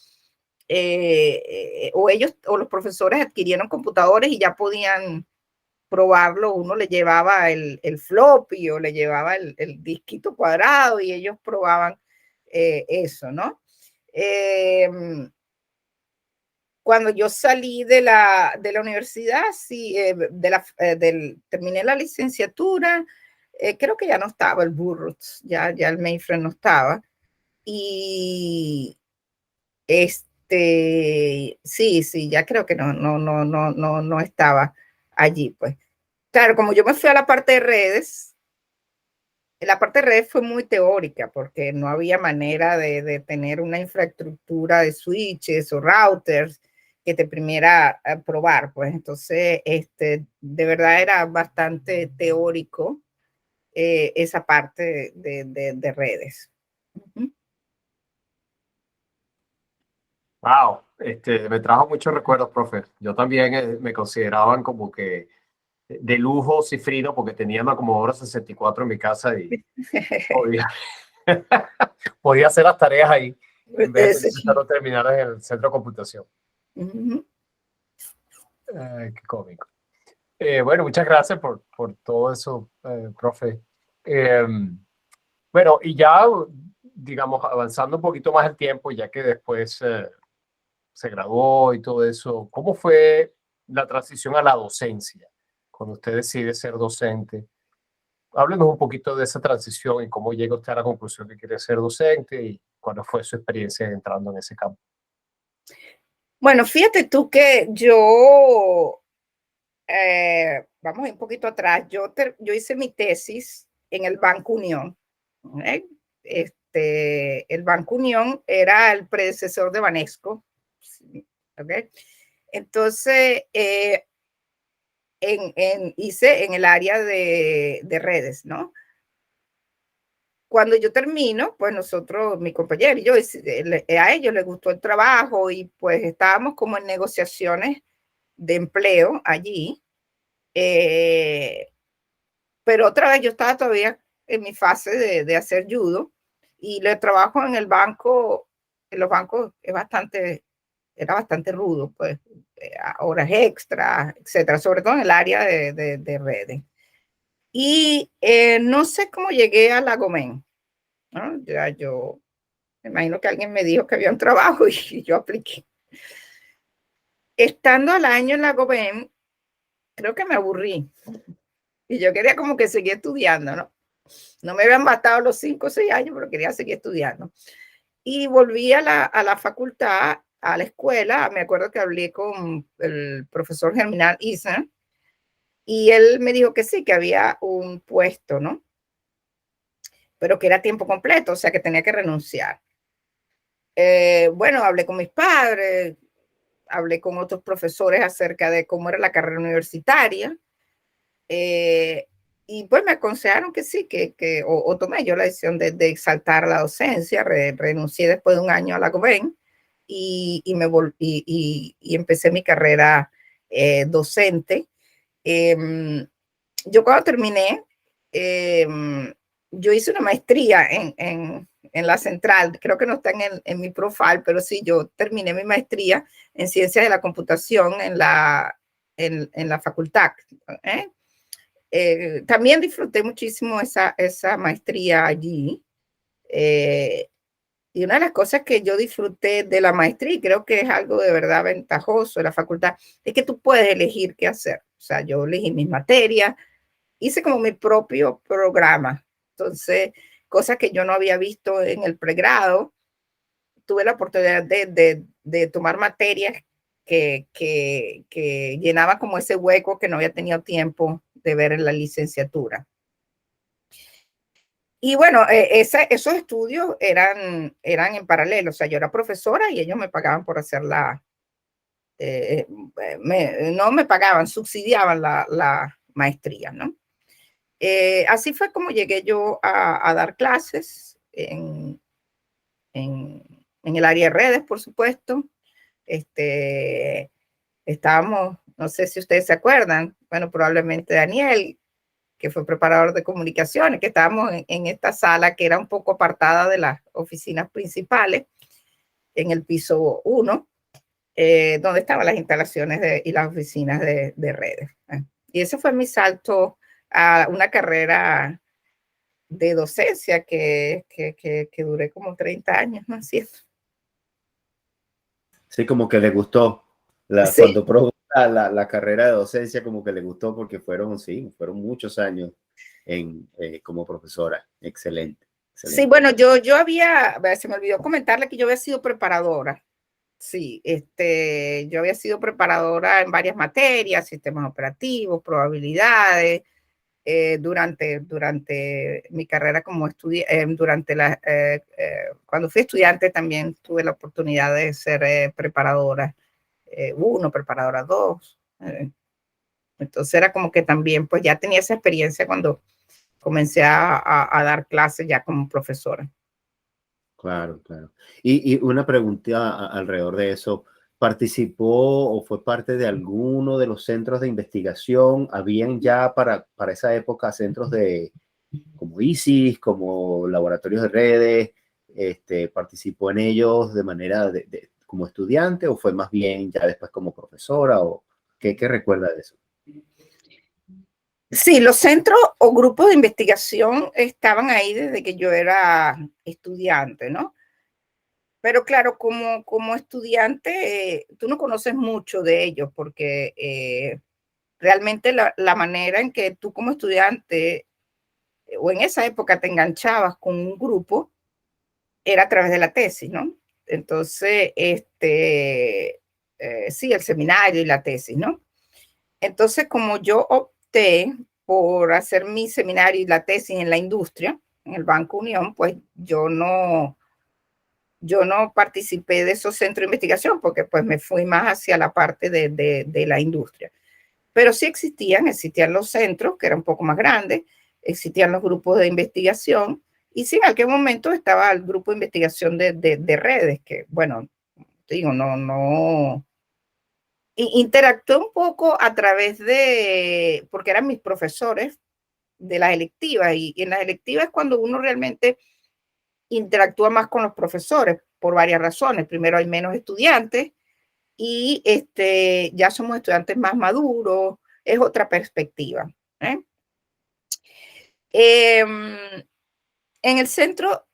o ellos o los profesores adquirieron computadores y ya podían probarlo. Uno le llevaba el floppy o le llevaba el disquito cuadrado y ellos probaban eso, ¿no? Cuando yo salí de la universidad, sí, terminé la licenciatura, creo que ya no estaba el Burroughs, ya el mainframe no estaba. Y sí, ya creo que no estaba allí, pues. Claro, como yo me fui a la parte de redes fue muy teórica porque no había manera de tener una infraestructura de switches o routers que te permitiera probar, pues entonces de verdad era bastante teórico esa parte de redes. Wow, me trajo muchos recuerdos, profe. Yo también me consideraban como que de lujo cifrino porque tenía una Commodore 64 en mi casa y podía, podía hacer las tareas ahí en vez de necesitar terminar en el centro de computación. Qué cómico. Bueno, muchas gracias por todo eso, profe. Bueno, y ya, digamos, avanzando un poquito más el tiempo, ya que después se graduó y todo eso, ¿cómo fue la transición a la docencia? Cuando usted decide ser docente, háblenos un poquito de esa transición y cómo llega usted a la conclusión que quiere ser docente y cuál fue su experiencia entrando en ese campo. Bueno, fíjate tú que yo, vamos un poquito atrás, yo hice mi tesis en el Banco Unión. El Banco Unión era el predecesor de Banesco. ¿Okay? Entonces, hice en el área de redes, ¿no? Cuando yo termino, pues nosotros, mi compañero y yo, a ellos les gustó el trabajo y pues estábamos como en negociaciones de empleo allí. Pero otra vez yo estaba todavía en mi fase de hacer judo y el trabajo en el banco, en los bancos era bastante rudo, pues horas extras, etcétera, sobre todo en el área de redes. Y no sé cómo llegué a la Gomen, ¿no? Yo me imagino que alguien me dijo que había un trabajo y yo apliqué. Estando al año en la Gomen, creo que me aburrí y yo quería como que seguir estudiando, ¿no? No me habían bastado los 5 o 6 años, pero quería seguir estudiando. Y volví a la facultad a la escuela, me acuerdo que hablé con el profesor Germinal Isner y él me dijo que sí, que había un puesto, ¿no? Pero que era tiempo completo, o sea, que tenía que renunciar. Bueno, hablé con mis padres, hablé con otros profesores acerca de cómo era la carrera universitaria. Y pues me aconsejaron que sí, o tomé yo la decisión de saltar a la docencia, renuncié después de un año a la GOVEN y empecé mi carrera docente. Yo cuando terminé, yo hice una maestría en la central, creo que no está en mi profile, pero sí, yo terminé mi maestría en ciencias de la computación en la facultad. También disfruté muchísimo esa maestría allí. Y una de las cosas que yo disfruté de la maestría, y creo que es algo de verdad ventajoso de la facultad, es que tú puedes elegir qué hacer. O sea, yo elegí mis materias, hice como mi propio programa. Entonces, cosas que yo no había visto en el pregrado, tuve la oportunidad de tomar materias que llenaban como ese hueco que no había tenido tiempo de ver en la licenciatura. Y bueno, esos estudios eran en paralelo, o sea, yo era profesora y ellos me pagaban por hacer no me pagaban, subsidiaban la maestría, ¿no? Así fue como llegué yo a dar clases en el área de redes, por supuesto. Estábamos, no sé si ustedes se acuerdan, bueno, probablemente Daniel, que fue preparador de comunicaciones, que estábamos en esta sala que era un poco apartada de las oficinas principales, en el piso 1, donde estaban las instalaciones y las oficinas de redes. Y ese fue mi salto a una carrera de docencia que duré como 30 años, ¿no es cierto? Sí, como que le gustó. Sí. Cuando probó la carrera de docencia, como que le gustó porque fueron muchos años como profesora. Excelente, excelente. Sí, bueno, yo se me olvidó comentarle que yo había sido preparadora. Sí, yo había sido preparadora en varias materias, sistemas operativos, probabilidades, durante mi carrera como estudiante, cuando fui estudiante también tuve la oportunidad de ser preparadora 1, preparadora 2. Entonces era como que también pues ya tenía esa experiencia cuando comencé a dar clases ya como profesora. Claro, claro. Y una pregunta alrededor de eso. ¿Participó o fue parte de alguno de los centros de investigación? ¿Habían ya para esa época centros como ISIS, como laboratorios de redes? ¿Participó en ellos de manera como estudiante o fue más bien ya después como profesora? ¿O qué recuerda de eso? Sí, los centros o grupos de investigación estaban ahí desde que yo era estudiante, ¿no? Pero claro, como estudiante, tú no conoces mucho de ellos porque realmente la manera en que tú como estudiante o en esa época te enganchabas con un grupo era a través de la tesis, ¿no? Entonces, sí, el seminario y la tesis, ¿no? Entonces, como yo opté por hacer mi seminario y la tesis en la industria, en el Banco Unión, pues yo no participé de esos centros de investigación porque pues me fui más hacia la parte de la industria. Pero sí existían los centros, que eran un poco más grandes, existían los grupos de investigación, y sí, en aquel momento estaba el grupo de investigación de redes, que bueno, te digo, interactué un poco a través porque eran mis profesores de las electivas, y en las electivas es cuando uno realmente interactúa más con los profesores por varias razones. Primero, hay menos estudiantes y ya somos estudiantes más maduros, es otra perspectiva. En el centro,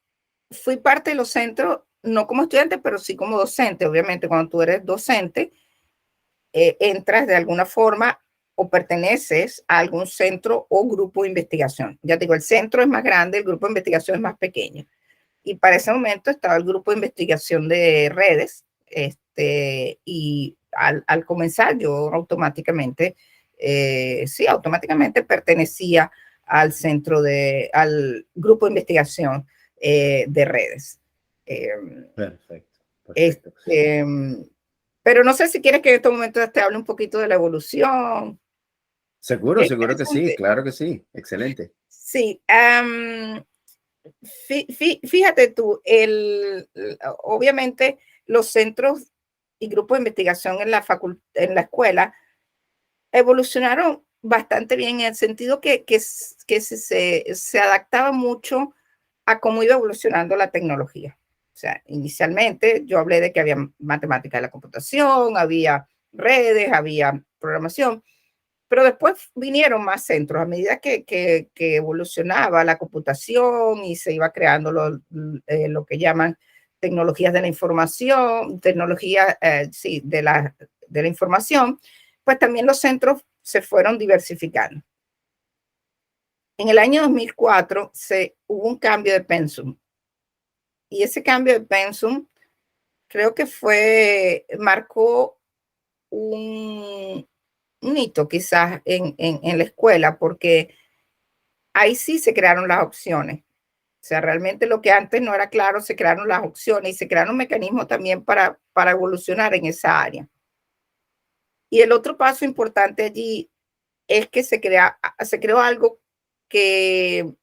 fui parte de los centros, no como estudiante, pero sí como docente. Obviamente, cuando tú eres docente, entras de alguna forma o perteneces a algún centro o grupo de investigación. Ya te digo, el centro es más grande, el grupo de investigación es más pequeño. Y para ese momento estaba el grupo de investigación de redes, Y al comenzar yo automáticamente, automáticamente pertenecía al al grupo de investigación de redes. Perfecto, perfecto. Este, pero no sé si quieres que en este momento te hable un poquito de la evolución. Seguro, Qué seguro que sí, interesante. claro que sí. Excelente. Sí, fíjate tú, obviamente los centros y grupos de investigación en la escuela evolucionaron bastante bien en el sentido que se adaptaba mucho a cómo iba evolucionando la tecnología. O sea, inicialmente yo hablé de que había matemática de la computación, había redes, había programación, pero después vinieron más centros a medida que evolucionaba la computación y se iba creando lo que llaman tecnologías de la información, tecnología, sí, de la información, pues también los centros se fueron diversificando. En el año 2004 hubo un cambio de pensum y ese cambio de pensum creo que marcó un hito quizás en la escuela, porque ahí sí se crearon las opciones. O sea, realmente lo que antes no era claro, se crearon las opciones y se crearon mecanismos también para evolucionar en esa área. Y el otro paso importante allí es que se creó algo que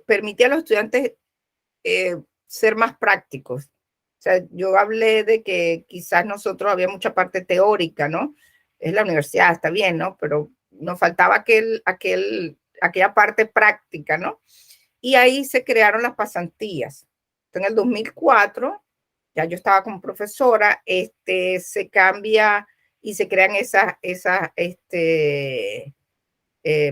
permitía a los estudiantes ser más prácticos. O sea, yo hablé de que quizás nosotros había mucha parte teórica, ¿no? Es la universidad, está bien, ¿no? Pero nos faltaba aquella parte práctica, ¿no? Y ahí se crearon las pasantías. Entonces, en el 2004, ya yo estaba como profesora, se cambia y se crean esas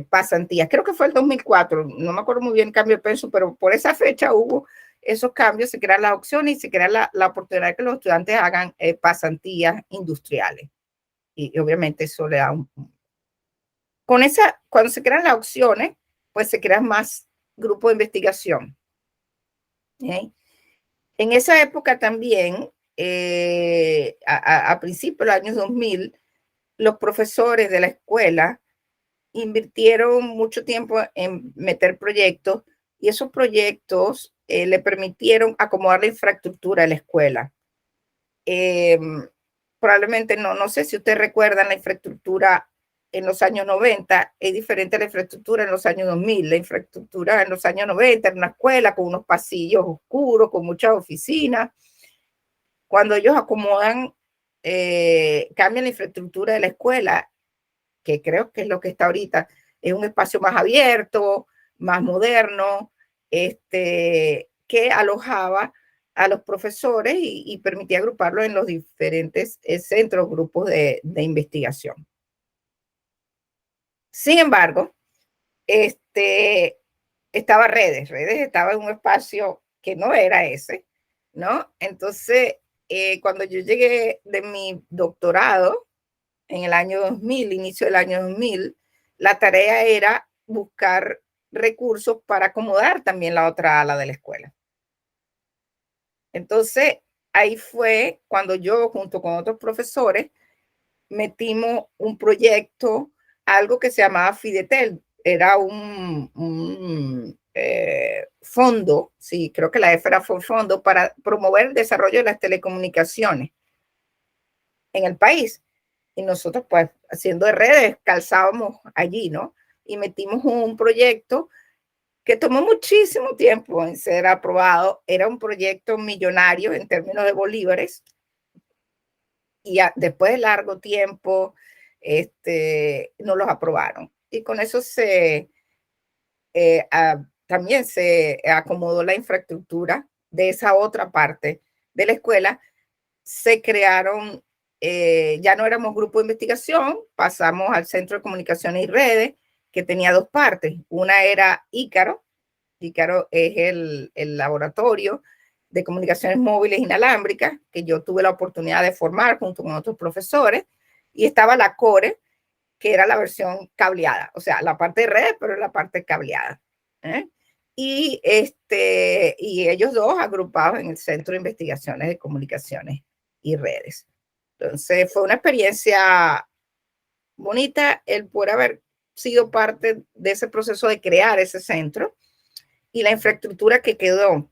pasantías. Creo que fue el 2004, no me acuerdo muy bien el cambio de pensum, pero por esa fecha hubo esos cambios, se crean las opciones y se crea la oportunidad de que los estudiantes hagan pasantías industriales. Y obviamente eso le da cuando se crean las opciones, pues se crean más grupos de investigación. ¿Okay? En esa época también, a principios de los años 2000, los profesores de la escuela invirtieron mucho tiempo en meter proyectos y esos proyectos le permitieron acomodar la infraestructura de la escuela. Probablemente no sé si ustedes recuerdan la infraestructura en los años 90, es diferente a la infraestructura en los años 2000. La infraestructura en los años 90 era una escuela con unos pasillos oscuros, con muchas oficinas. Cuando ellos acomodan, cambian la infraestructura de la escuela, que creo que es lo que está ahorita, es un espacio más abierto, más moderno, que alojaba a los profesores y permitía agruparlos en los diferentes centros, grupos de investigación. Sin embargo, estaba redes estaba en un espacio que no era ese, ¿no? Entonces, cuando yo llegué de mi doctorado, en el año 2000, inicio del año 2000, la tarea era buscar recursos para acomodar también la otra ala de la escuela. Entonces, ahí fue cuando yo, junto con otros profesores, metimos un proyecto, algo que se llamaba Fidetel. Era un fondo, sí, creo que la EFRA fue un fondo para promover el desarrollo de las telecomunicaciones en el país. Y nosotros, pues, haciendo de redes, calzábamos allí, ¿no? Y metimos un proyecto que tomó muchísimo tiempo en ser aprobado. Era un proyecto millonario en términos de bolívares. Y después de largo tiempo, no los aprobaron. Y con eso también se acomodó la infraestructura de esa otra parte de la escuela. Se crearon, ya no éramos grupo de investigación, pasamos al Centro de Comunicaciones y Redes, que tenía dos partes. Una era Ícaro. Ícaro es el laboratorio de comunicaciones móviles inalámbricas, que yo tuve la oportunidad de formar junto con otros profesores, y estaba la Core, que era la versión cableada, o sea, la parte de redes, pero la parte cableada. y ellos dos agrupados en el Centro de Investigaciones de Comunicaciones y Redes. Entonces fue una experiencia bonita el poder haber sido parte de ese proceso de crear ese centro y la infraestructura que quedó,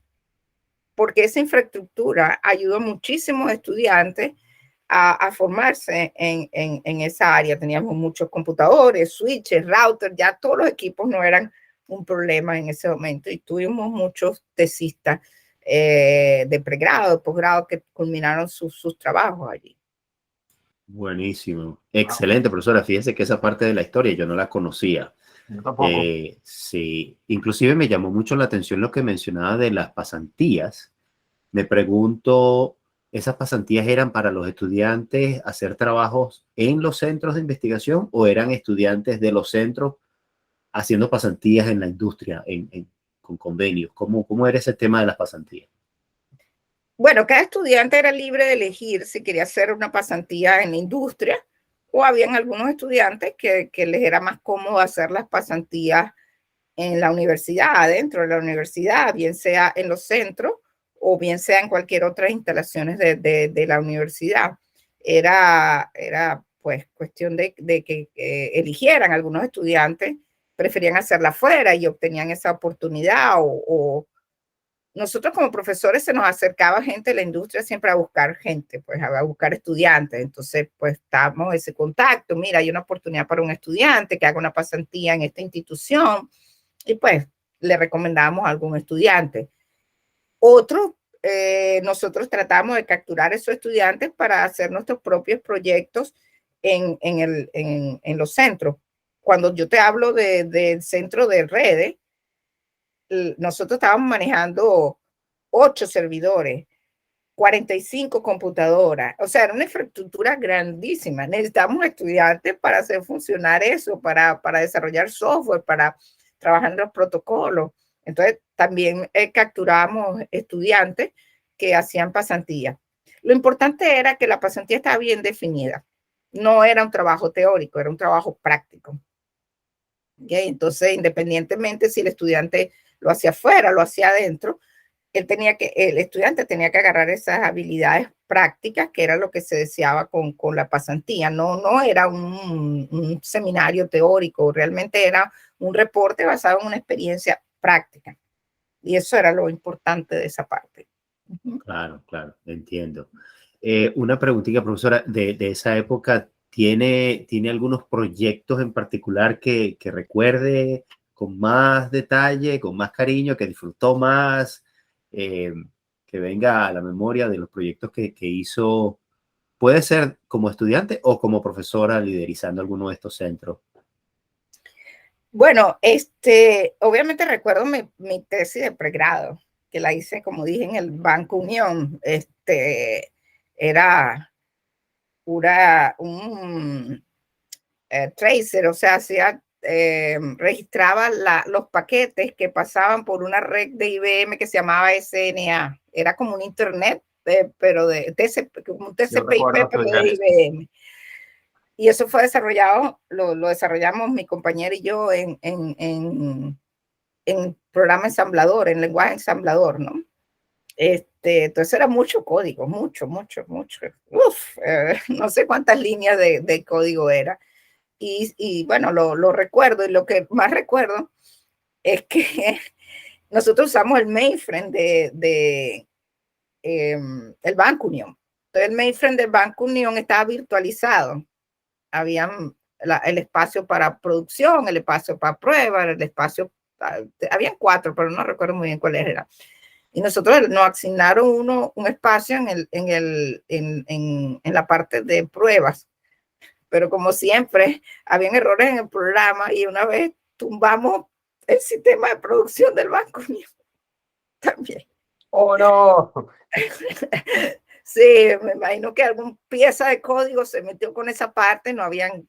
porque esa infraestructura ayudó a muchísimos estudiantes a formarse en esa área. Teníamos muchos computadores, switches, routers, ya todos los equipos no eran un problema en ese momento y tuvimos muchos tesistas de pregrado, de posgrado que culminaron sus trabajos allí. Buenísimo. Excelente, profesora. Fíjese que esa parte de la historia yo no la conocía. Yo tampoco. Sí, inclusive me llamó mucho la atención lo que mencionaba de las pasantías. Me pregunto, ¿esas pasantías eran para los estudiantes hacer trabajos en los centros de investigación o eran estudiantes de los centros haciendo pasantías en la industria, con convenios? ¿Cómo era ese tema de las pasantías? Bueno, cada estudiante era libre de elegir si quería hacer una pasantía en la industria o habían algunos estudiantes que les era más cómodo hacer las pasantías en la universidad, dentro de la universidad, bien sea en los centros o bien sea en cualquier otra instalaciones de la universidad. Era pues cuestión de que eligieran. Algunos estudiantes preferían hacerla afuera y obtenían esa oportunidad o nosotros como profesores se nos acercaba gente de la industria siempre a buscar gente, pues a buscar estudiantes. Entonces, pues estábamos ese contacto. Mira, hay una oportunidad para un estudiante que haga una pasantía en esta institución y pues le recomendamos a algún estudiante. Otro, nosotros tratamos de capturar a esos estudiantes para hacer nuestros propios proyectos en los centros. Cuando yo te hablo del centro de redes, nosotros estábamos manejando 8 servidores, 45 computadoras, o sea, era una infraestructura grandísima. Necesitamos estudiantes para hacer funcionar eso, para desarrollar software, para trabajar en los protocolos. Entonces, también capturamos estudiantes que hacían pasantías. Lo importante era que la pasantía estaba bien definida. No era un trabajo teórico, era un trabajo práctico. ¿Okay? Entonces, independientemente si el estudiante lo hacía afuera, lo hacía adentro, el estudiante tenía que agarrar esas habilidades prácticas, que era lo que se deseaba con la pasantía. No era un seminario teórico, realmente era un reporte basado en una experiencia práctica. Y eso era lo importante de esa parte. Claro, entiendo. Una preguntita, profesora, de esa época, ¿tiene algunos proyectos en particular que recuerde con más detalle, con más cariño, que disfrutó más, que venga a la memoria de los proyectos que hizo? Puede ser como estudiante o como profesora liderizando alguno de estos centros. Bueno, obviamente recuerdo mi tesis de pregrado, que la hice, como dije, en el Banco Unión. Era un tracer, o sea, registraba los paquetes que pasaban por una red de IBM que se llamaba SNA. Era como un internet, pero como un TCP/IP, pero de IBM. Y eso fue desarrollado, lo desarrollamos mi compañera y yo en programa ensamblador, en lenguaje ensamblador, ¿no? Entonces era mucho código, mucho. No sé cuántas líneas de código era. Y bueno, lo recuerdo, y lo que más recuerdo es que nosotros usamos el mainframe el Banco Unión. Entonces el mainframe del Banco Unión estaba virtualizado. Habían el espacio para producción, el espacio para pruebas, el espacio, habían 4, pero no recuerdo muy bien cuáles eran. Y nosotros nos asignaron un espacio en la parte de pruebas. Pero como siempre, habían errores en el programa y una vez tumbamos el sistema de producción del Banco Unión también. ¡Oh, no! Sí, me imagino que alguna pieza de código se metió con esa parte, no habían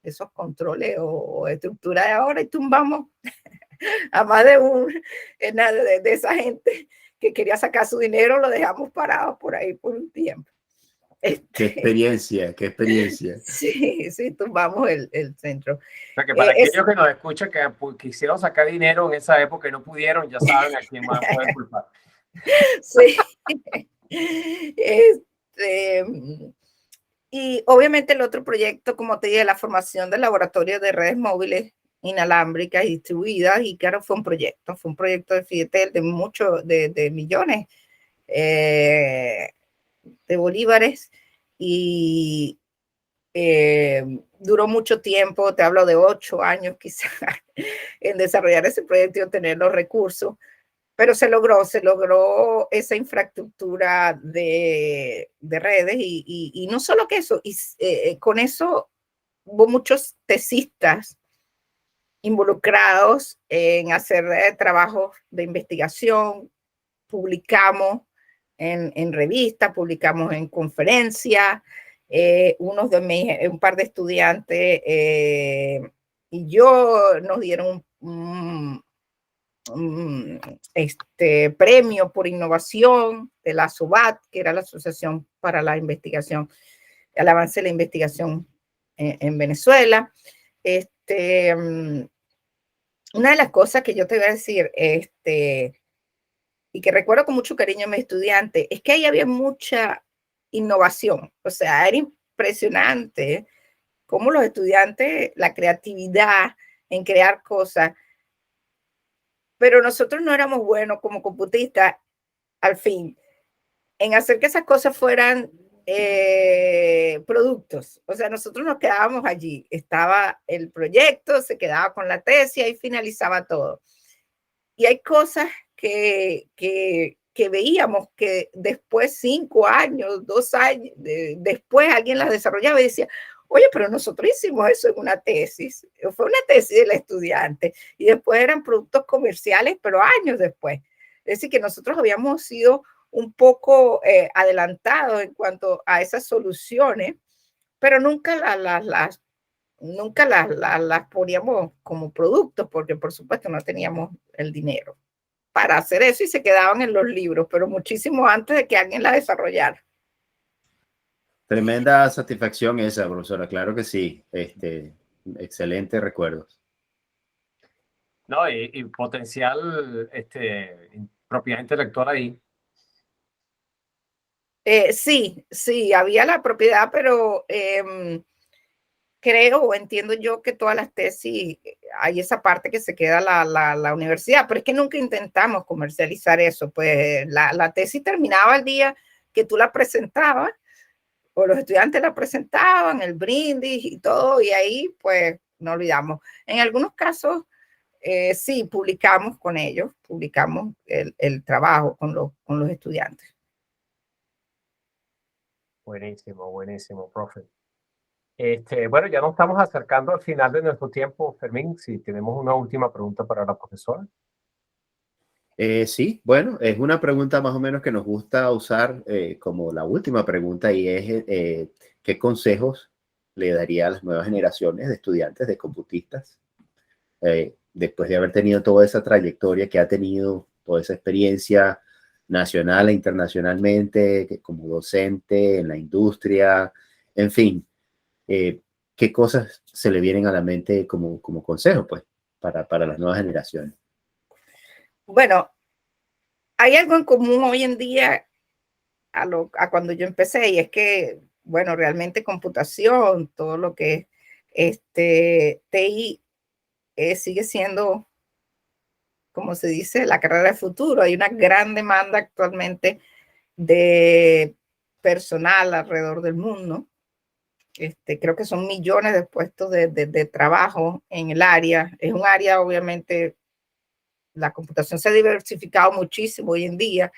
esos controles o estructura de ahora y tumbamos a más de esa gente que quería sacar su dinero, lo dejamos parado por ahí por un tiempo. Qué experiencia, qué experiencia. Sí, sí, tumbamos el centro. O sea, que para aquellos que nos escuchan que quisieron sacar dinero en esa época y no pudieron, ya saben a quién más pueden culpar. Sí. Este, y obviamente el otro proyecto, como te dije, la formación del laboratorio de redes móviles inalámbricas y distribuidas, y claro, fue un proyecto de FIDETEL de millones de bolívares, y duró mucho tiempo, te hablo de 8 años quizás, en desarrollar ese proyecto y obtener los recursos, pero se logró esa infraestructura de redes, y no solo que eso, con eso hubo muchos tesistas involucrados en hacer trabajos de investigación, publicamos en revistas, publicamos en conferencias, un par de estudiantes y yo nos dieron premio por innovación de la SUBAT, que era la Asociación para la Investigación, el avance de la investigación en Venezuela. Una de las cosas que yo te voy a decir, y que recuerdo con mucho cariño a mis estudiantes, es que ahí había mucha innovación. O sea, era impresionante cómo los estudiantes, la creatividad en crear cosas, pero nosotros no éramos buenos como computistas, al fin, en hacer que esas cosas fueran productos. O sea, nosotros nos quedábamos allí, estaba el proyecto, se quedaba con la tesis y finalizaba todo. Y hay cosas que veíamos que después, 5 años, 2 años, después alguien las desarrollaba y decía, oye, pero nosotros hicimos eso en una tesis, fue una tesis del estudiante, y después eran productos comerciales, pero años después. Es decir, que nosotros habíamos sido un poco adelantados en cuanto a esas soluciones, pero nunca las poníamos como productos, porque por supuesto no teníamos el dinero para hacer eso y se quedaban en los libros, pero muchísimo antes de que alguien la desarrollara. Tremenda satisfacción esa, profesora, claro que sí. Excelentes recuerdos. No, y potencial propiedad intelectual ahí. Sí, había la propiedad, pero creo o entiendo yo que todas las tesis, hay esa parte que se queda la universidad, pero es que nunca intentamos comercializar eso. Pues la tesis terminaba el día que tú la presentabas, o los estudiantes la presentaban, el brindis y todo, y ahí pues no olvidamos. En algunos casos, sí, publicamos con ellos, publicamos el trabajo con los estudiantes. Buenísimo, buenísimo, profe. Bueno, ya nos estamos acercando al final de nuestro tiempo, Fermín. Si tenemos una última pregunta para la profesora. Sí, bueno, es una pregunta más o menos que nos gusta usar como la última pregunta, y es ¿qué consejos le daría a las nuevas generaciones de estudiantes, de computistas, después de haber tenido toda esa trayectoria que ha tenido, toda esa experiencia nacional e internacionalmente, como docente en la industria, en fin, qué cosas se le vienen a la mente como consejo, pues, para las nuevas generaciones? Bueno, hay algo en común hoy en día a cuando yo empecé, y es que, bueno, realmente computación, todo lo que es TI, sigue siendo, como se dice, la carrera de futuro. Hay una gran demanda actualmente de personal alrededor del mundo. Creo que son millones de puestos de trabajo en el área. Es un área, obviamente, la computación se ha diversificado muchísimo hoy en día.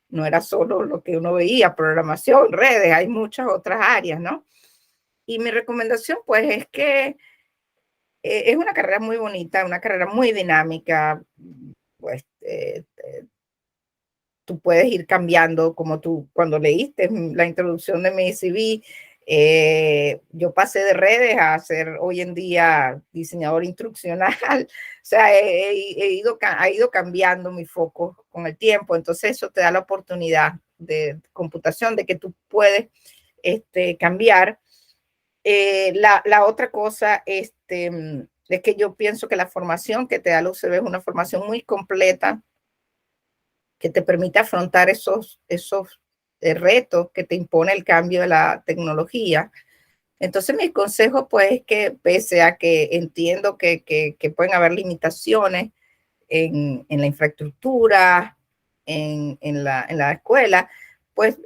No era solo lo que uno veía, programación, redes, hay muchas otras áreas, ¿no? Y mi recomendación, pues, es que es una carrera muy bonita, una carrera muy dinámica. Pues tú puedes ir cambiando, como tú cuando leíste la introducción de mi CV, yo pasé de redes a ser hoy en día diseñador instruccional. O sea, ha ido cambiando mi foco con el tiempo. Entonces eso te da la oportunidad de computación, de que tú puedes cambiar. La otra cosa es que yo pienso que la formación que te da la UCB es una formación muy completa que te permite afrontar esos retos que te impone el cambio de la tecnología. Entonces, mi consejo, pues, es que pese a que entiendo que pueden haber limitaciones en la infraestructura, en la escuela, pues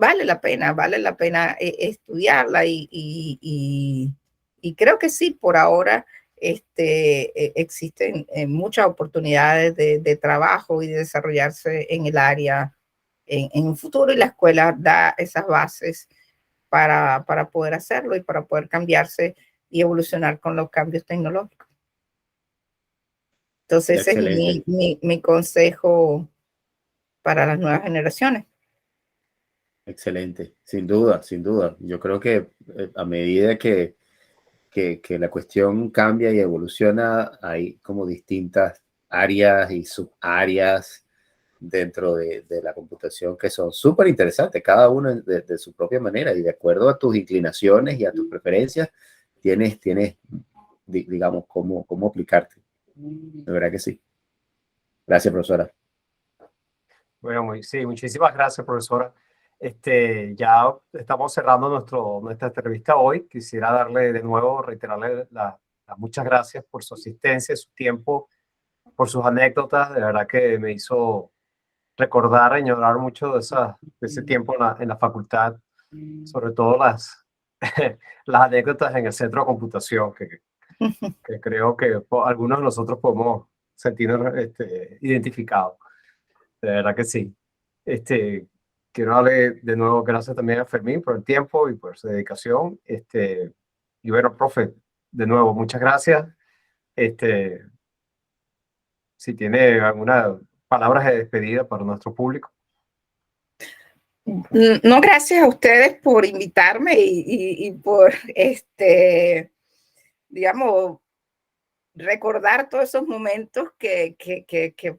vale la pena estudiarla y creo que sí, por ahora existen muchas oportunidades de trabajo y de desarrollarse en el área en un futuro, y la escuela da esas bases para poder hacerlo y para poder cambiarse y evolucionar con los cambios tecnológicos. Entonces, ese es mi consejo para las nuevas generaciones. Excelente, sin duda, sin duda. Yo creo que a medida que la cuestión cambia y evoluciona, hay como distintas áreas y subáreas dentro de la computación que son súper interesantes, cada uno de su propia manera y de acuerdo a tus inclinaciones y a tus preferencias, tienes digamos, cómo aplicarte. De verdad que sí. Gracias, profesora. Bueno, sí, muchísimas gracias, profesora. Ya estamos cerrando nuestra entrevista hoy. Quisiera darle de nuevo, reiterarle las muchas gracias por su asistencia, su tiempo, por sus anécdotas. De verdad que me hizo recordar, añorar mucho de ese tiempo en la facultad, sobre todo las anécdotas en el centro de computación, que creo que algunos de nosotros podemos sentirnos identificados. De verdad que sí. Quiero darle de nuevo gracias también a Fermín por el tiempo y por su dedicación. Y bueno, profe, de nuevo, muchas gracias. Si tiene algunas palabras de despedida para nuestro público. No, gracias a ustedes por invitarme y por, digamos, recordar todos esos momentos que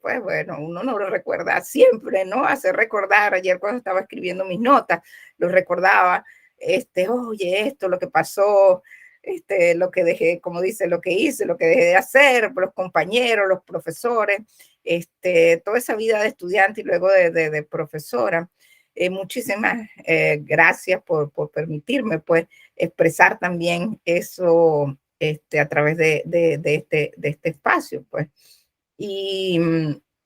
pues bueno, uno no lo recuerda siempre, ¿no? Hacer recordar, ayer cuando estaba escribiendo mis notas, los recordaba, oye, esto, lo que pasó, lo que dejé, como dice, lo que hice, lo que dejé de hacer, los compañeros, los profesores, toda esa vida de estudiante y luego de profesora. Muchísimas gracias por permitirme, pues, expresar también eso a través de este espacio, pues. Y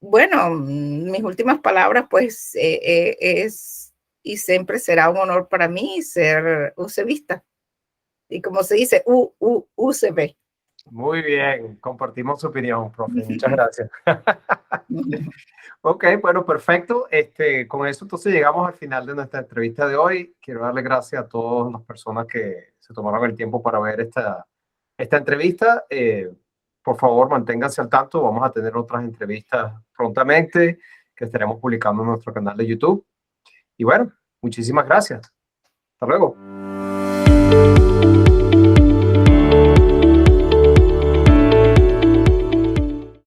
bueno, mis últimas palabras, pues, es y siempre será un honor para mí ser UCBista. Y como se dice, UCB. Muy bien, compartimos su opinión, profe. Muchas gracias. Ok, bueno, perfecto. Con eso entonces llegamos al final de nuestra entrevista de hoy. Quiero darle gracias a todas las personas que se tomaron el tiempo para ver esta entrevista. Por favor, manténganse al tanto. Vamos a tener otras entrevistas prontamente que estaremos publicando en nuestro canal de YouTube. Y bueno, muchísimas gracias. Hasta luego.